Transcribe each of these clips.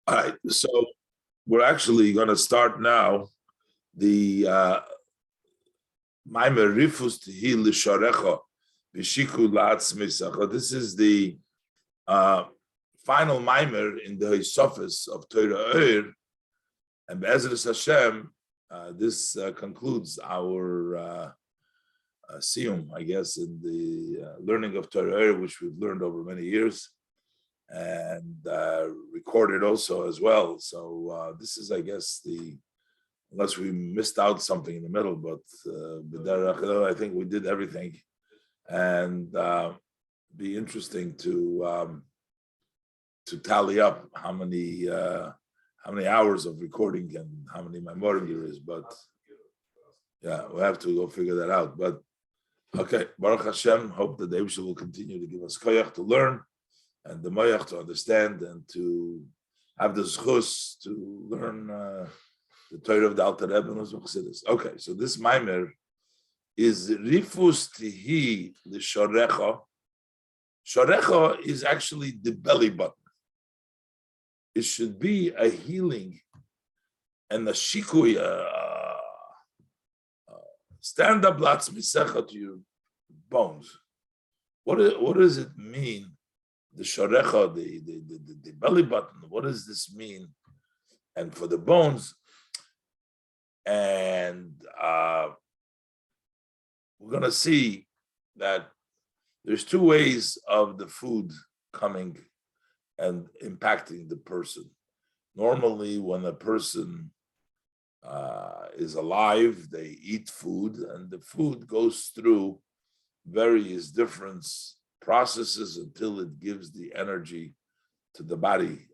All right, so we're actually going to start now the Maimer Rifus Tihi L'Sharecha V'Shikui La'atzmotich. This is the final Maimer in the hosofos of Torah Ohr, and Be'ezras Hashem, this concludes our siyum, I guess, in the learning of Torah Ohr, which we've learned over many years and recorded also as well. So this is, I guess, unless we missed out something in the middle, but I think we did everything, and be interesting to tally up how many hours of recording and how many memorim there is. But yeah, we'll have to go figure that out. But okay, Baruch Hashem, hope that the Eibusha will continue to give us koyach to learn, and the moyach to understand, and to have the zchus to learn the Torah of the Alter Rebbe and Chassidus. Okay, so this Maimer is Rifus Tihi L'Sharecha. Sharecha is actually the belly button. It should be a healing and a shikui, stand up לעצמותיך, to your bones. What does it mean? The sharecha, the belly button. What does this mean? And for the bones, and we're going to see that there's two ways of the food coming and impacting the person. Normally, when a person is alive, they eat food, and the food goes through various different processes until it gives the energy to the body,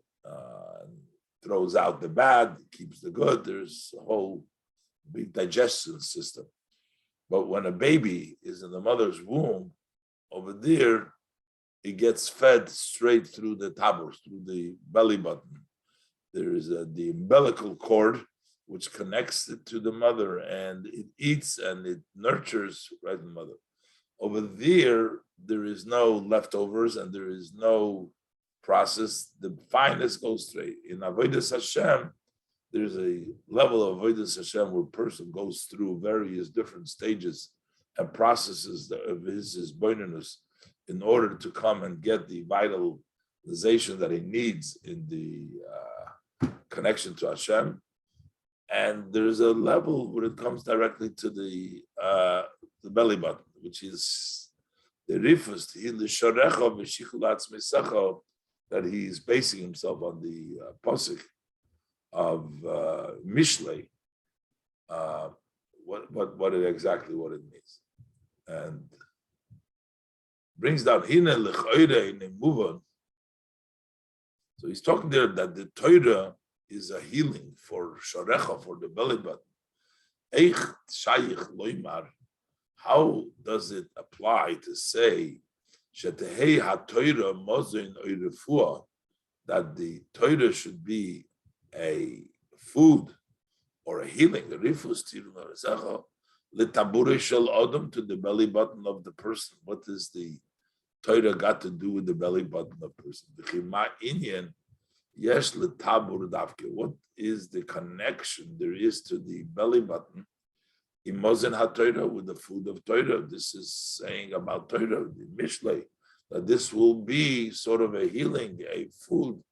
throws out the bad, keeps the good. There's a whole big digestion system. But when a baby is in the mother's womb, over there, it gets fed straight through the tabors, through the belly button. There is the umbilical cord, which connects it to the mother, and it eats and it nurtures right in the mother. Over there is no leftovers and there is no process. The finest goes straight. In Avodas Hashem, there's a level of Avodas Hashem where a person goes through various different stages and processes of his boinus in order to come and get the vitalization that he needs in the connection to Hashem. And there's a level where it comes directly to the belly button, which is the rifus, the sharecha v'shikui la'atzmotich, that he's basing himself on the posuk of Mishlei, what it means, and brings down hine l'chayre in muvan. So he's talking there that the Torah is a healing for sharecha, for the belly button. Eich shayich loymar. How does it apply to say shetehei haTorah mozin oirefua, that the Torah should be a food or a healing, a rifus tiru letabure shel adam, to the belly button of the person? What does the Torah got to do with the belly button of the person? V'chima inyan yesh letabur davke. What is the connection there is to the belly button? Imozen haTorah, with the food of Torah. This is saying about Torah, the Mishlei, that this will be sort of a healing, a food.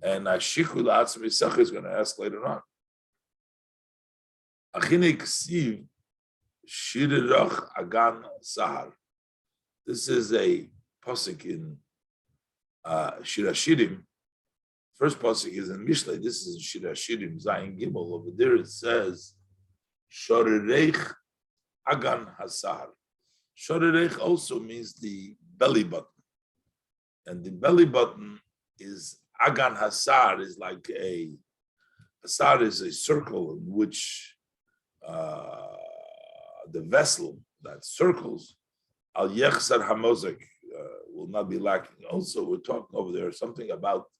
And Shikui la'atzmotich is going to ask later on. Achine ksiv shirirach agan sahar. This is a pasuk in Shirashirim. First pasuk is in Mishlei. This is Shirashirim Zayin Gimel. Over there it says Shorireich agan hasar. Shorireich also means the belly button, and the belly button is agan hasar, is like hasar is a circle in which the vessel that circles al yechsar hamozek will not be lacking. Also, we're talking over there something about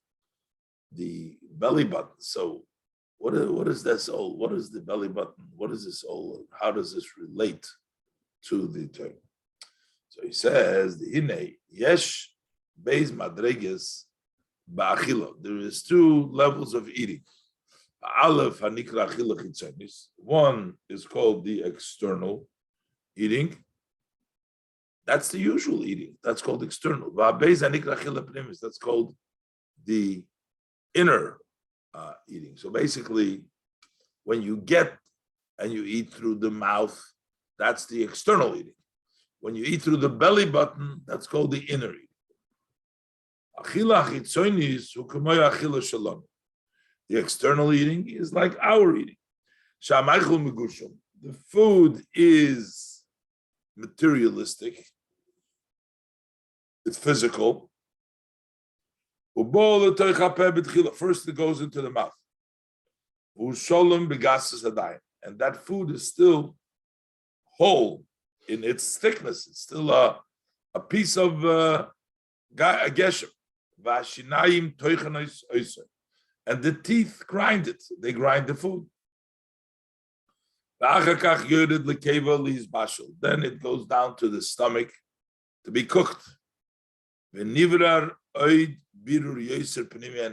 the belly button. So what is this all? What is the belly button? What is this all? How does this relate to the term? So he says, the hine yesh beis madreges ba'achila. There is two levels of eating. Aleph hanikra achila chitzonis. One is called the external eating. That's the usual eating. That's called external. Va'beis hanikra achila pnimis. That's called the inner eating. So basically, when you get and you eat through the mouth, that's the external eating. When you eat through the belly button, that's called the inner eating. Achila chitzonis hu k'moy achila shalom. The external eating is like our eating. The food is materialistic. It's physical. First it goes into the mouth. And that food is still whole in its thickness. It's still a piece of a geshem. And the teeth grind it. They grind the food. Then it goes down to the stomach to be cooked. And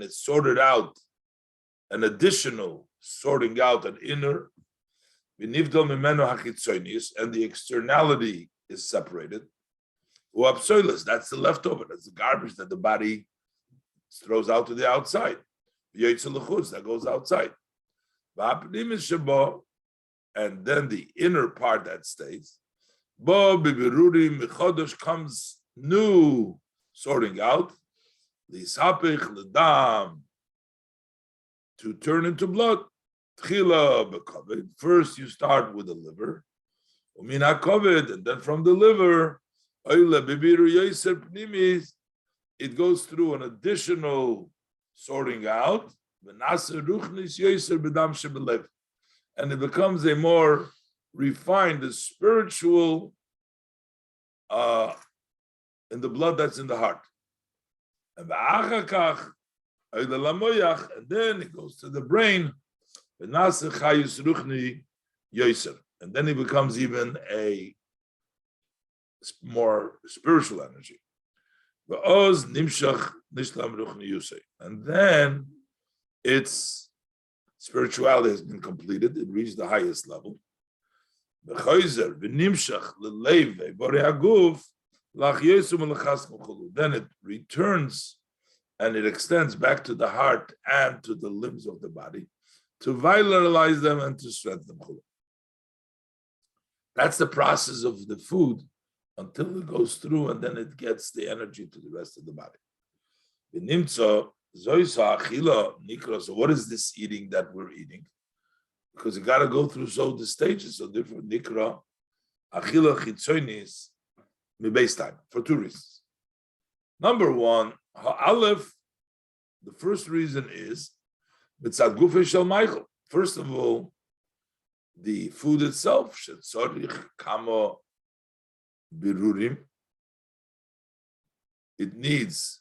it's sorted out, an additional sorting out, an inner. And the externality is separated. That's the leftover. That's the garbage that the body throws out to the outside. That goes outside. And then the inner part that stays. Comes new sorting out. To turn into blood. First you start with the liver. And then from the liver, it goes through an additional sorting out, and it becomes a more refined, a spiritual in the blood that's in the heart. And then it goes to the brain, and then it becomes even a more spiritual energy. And then its spirituality has been completed. It reached the highest level. Then it returns and it extends back to the heart and to the limbs of the body to vitalize them and to strengthen them. That's the process of the food until it goes through and then it gets the energy to the rest of the body. So what is this eating that we're eating? Because you got to go through so the stages of different nikra, achila chitzonis, base time, for two reasons. Number one, ha'alef, the first reason is, mitzad gufei shel Michael. First of all, the food itself, לשריך kamo birurim, it needs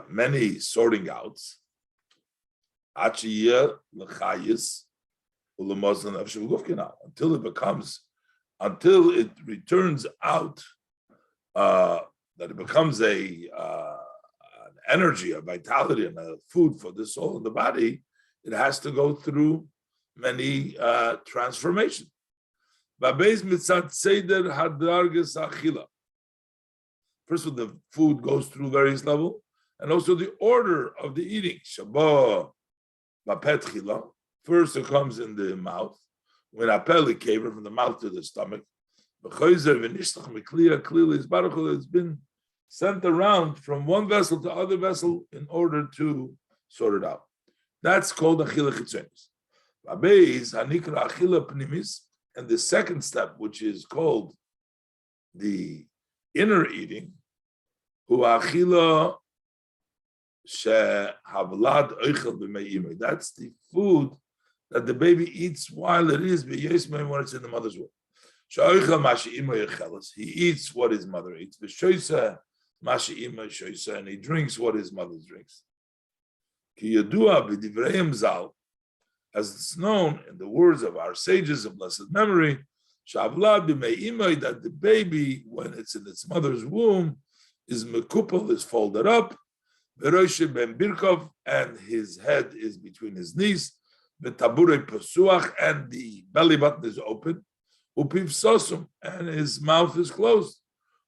many sorting outs. Until it returns out, that it becomes an energy, a vitality, and a food for the soul and the body, it has to go through many transformations. First of all, the food goes through various levels, and also the order of the eating. First it comes in the mouth, when apel came from the mouth to the stomach. Clearly, it's been sent around from one vessel to other vessel in order to sort it out. That's called achila chitzonis. And the second step, which is called the inner eating, that's the food that the baby eats while it is when it's in the mother's womb. He eats what his mother eats, and he drinks what his mother drinks. As it's known in the words of our sages of blessed memory, that the baby, when it's in its mother's womb, is mekupal, is folded up, V'roishe ben birkov, and his head is between his knees. V'taburei pasuach, and the belly button is open. Upiv sosum, and his mouth is closed.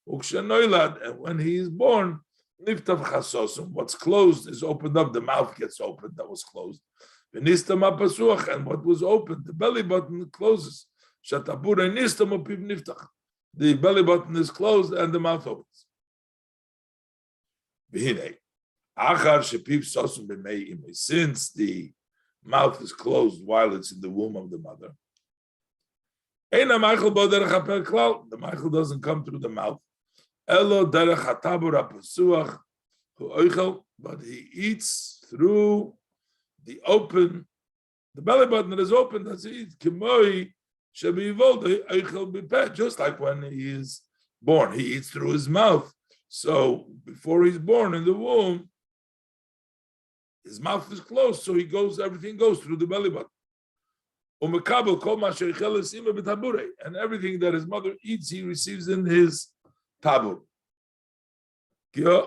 Ukshenoilad, and when he is born, niftav chasosum, what's closed is opened up, the mouth gets opened, that was closed. V'nistam pasuach, and what was open, the belly button closes. Shataburei nistam upiv niftach. The belly button is closed and the mouth opens. Since the mouth is closed while it's in the womb of the mother, the Michael doesn't come through the mouth. But he eats through the belly button that is open, that's it. Just like when he is born, he eats through his mouth. So before he's born in the womb, his mouth is closed, so everything goes through the belly button. And everything that his mother eats, he receives in his tabur. Because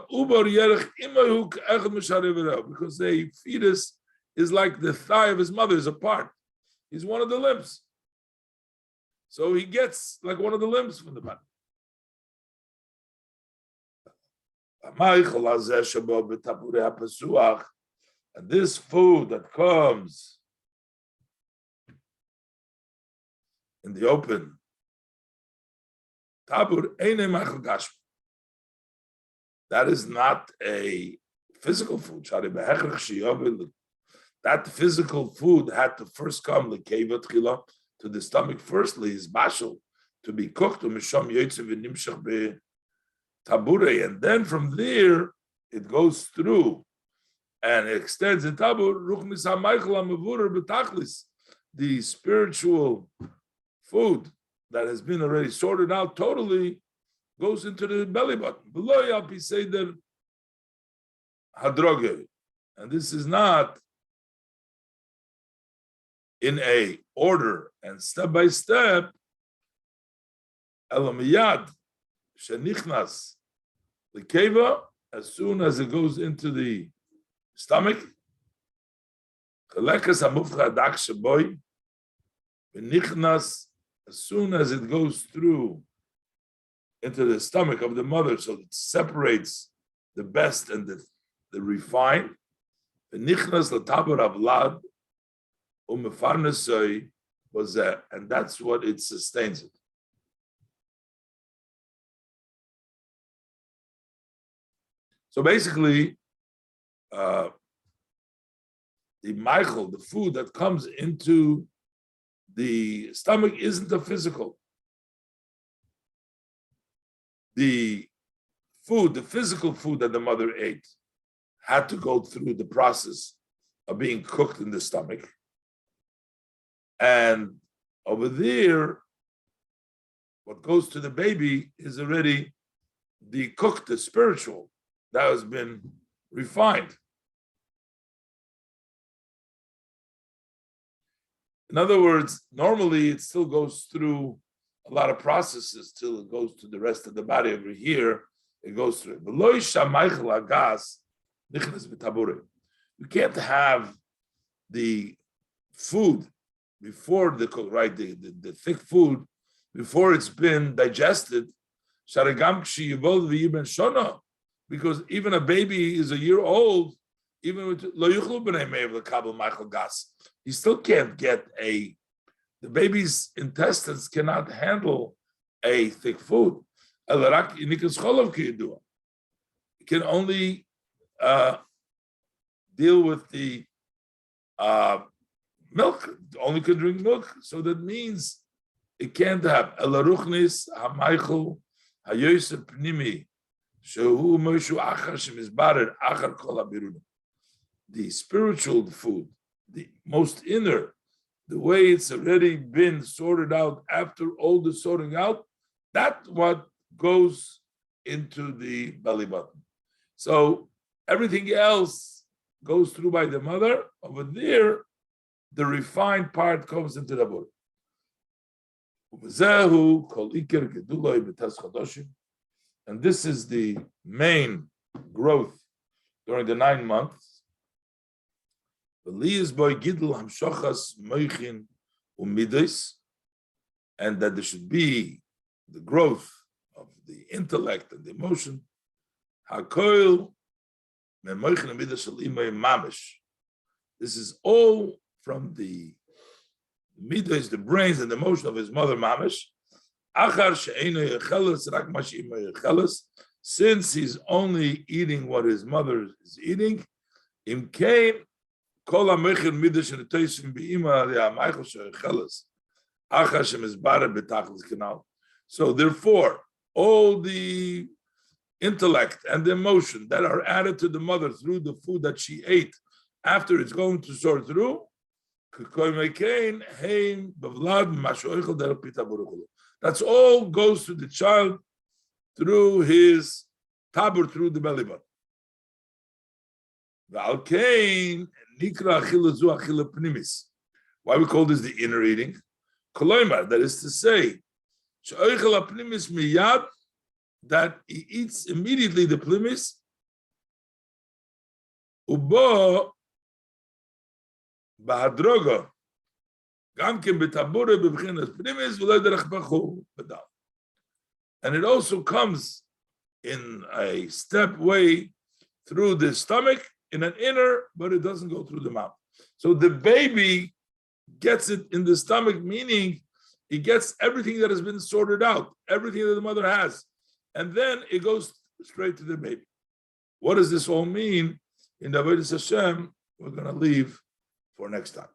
the fetus is like the thigh of his mother is a part. He's one of the limbs. So he gets like one of the limbs from the body. And this food that comes in the open, that is not a physical food. That physical food had to first come to the stomach firstly, is bashal, to be cooked, and then from there it goes through and it extends in tabur. The spiritual food that has been already sorted out totally goes into the belly button. And this is not in a order and step by step. Elamiyad shenichnas lekeva, as soon as it goes into the stomach, chalekas hamufcha dak sheboy, v'nichnas, as soon as it goes through into the stomach of the mother, so it separates the best and the refined. V'nichnas l'tabur avlad u'mefarnesoi was that, and that's what it sustains it. So basically, the Michael, the food that comes into the stomach, isn't the physical. The food, the physical food that the mother ate, had to go through the process of being cooked in the stomach. And over there, what goes to the baby is already the cooked, the spiritual, that has been refined. In other words, normally it still goes through a lot of processes till it goes to the rest of the body. Over here, it goes through it. You can't have the food before the cook, right? The thick food before it's been digested. Because even a baby is a year old, even with he still can't get the baby's intestines cannot handle a thick food. It can only deal with the milk, only can drink milk. So that means it can't have the spiritual food, the most inner, the way it's already been sorted out after all the sorting out, that's what goes into the belly button. So everything else goes through by the mother. Over there, the refined part comes into the body. And this is the main growth during the 9 months. And that there should be the growth of the intellect and the emotion. This is all from the midas, the brains and the emotion of his mother Mamish. Since he's only eating what his mother is eating, so therefore, all the intellect and the emotion that are added to the mother through the food that she ate after it's going to sort through, that's all goes to the child through his tabur, through the belly button. Why we call this the inner eating? That is to say, that he eats immediately the plimis, ubo bahadroga, gamkin betabure bebchinas plimis v'lo derech bachu badal. And it also comes in a step way through the stomach in an inner, but it doesn't go through the mouth. So the baby gets it in the stomach, meaning he gets everything that has been sorted out, everything that the mother has, and then it goes straight to the baby. What does this all mean? In the Avodas Hashem, we're going to leave for next time.